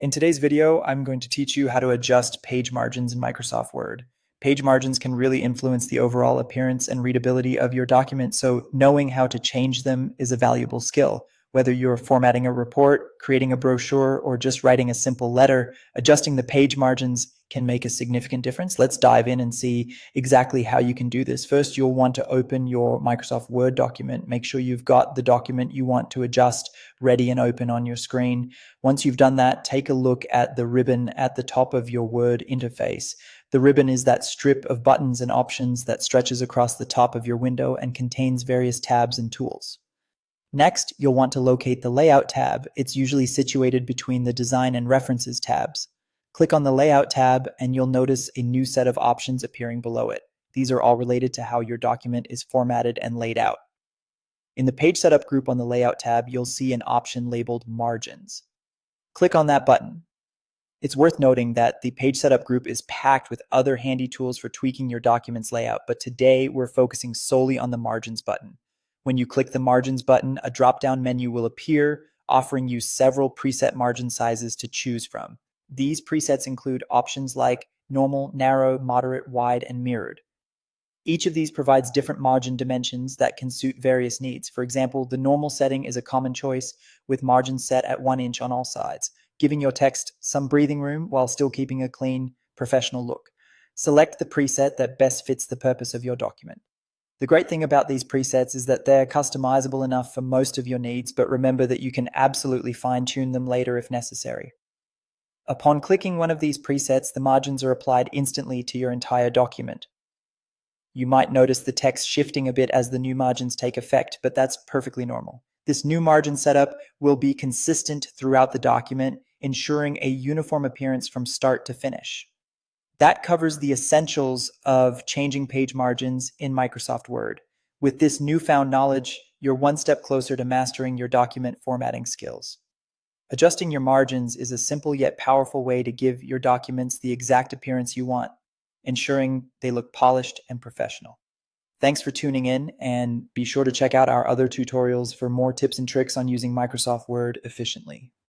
In today's video, I'm going to teach you how to adjust page margins in Microsoft Word. Page margins can really influence the overall appearance and readability of your document, so knowing how to change them is a valuable skill. Whether you're formatting a report, creating a brochure, or just writing a simple letter, adjusting the page margins can make a significant difference. Let's dive in and see exactly how you can do this. First, you'll want to open your Microsoft Word document. Make sure you've got the document you want to adjust ready and open on your screen. Once you've done that, take a look at the ribbon at the top of your Word interface. The ribbon is that strip of buttons and options that stretches across the top of your window and contains various tabs and tools. Next, you'll want to locate the Layout tab. It's usually situated between the Design and References tabs. Click on the Layout tab and you'll notice a new set of options appearing below it. These are all related to how your document is formatted and laid out. In the Page Setup group on the Layout tab, you'll see an option labeled Margins. Click on that button. It's worth noting that the Page Setup group is packed with other handy tools for tweaking your document's layout, but today we're focusing solely on the Margins button. When you click the Margins button, a drop-down menu will appear, offering you several preset margin sizes to choose from. These presets include options like normal, narrow, moderate, wide, and mirrored. Each of these provides different margin dimensions that can suit various needs. For example, the normal setting is a common choice with margins set at 1 inch on all sides, giving your text some breathing room while still keeping a clean, professional look. Select the preset that best fits the purpose of your document. The great thing about these presets is that they're customizable enough for most of your needs, but remember that you can absolutely fine-tune them later if necessary. Upon clicking one of these presets, the margins are applied instantly to your entire document. You might notice the text shifting a bit as the new margins take effect, but that's perfectly normal. This new margin setup will be consistent throughout the document, ensuring a uniform appearance from start to finish. That covers the essentials of changing page margins in Microsoft Word. With this newfound knowledge, you're one step closer to mastering your document formatting skills. Adjusting your margins is a simple yet powerful way to give your documents the exact appearance you want, ensuring they look polished and professional. Thanks for tuning in, and be sure to check out our other tutorials for more tips and tricks on using Microsoft Word efficiently.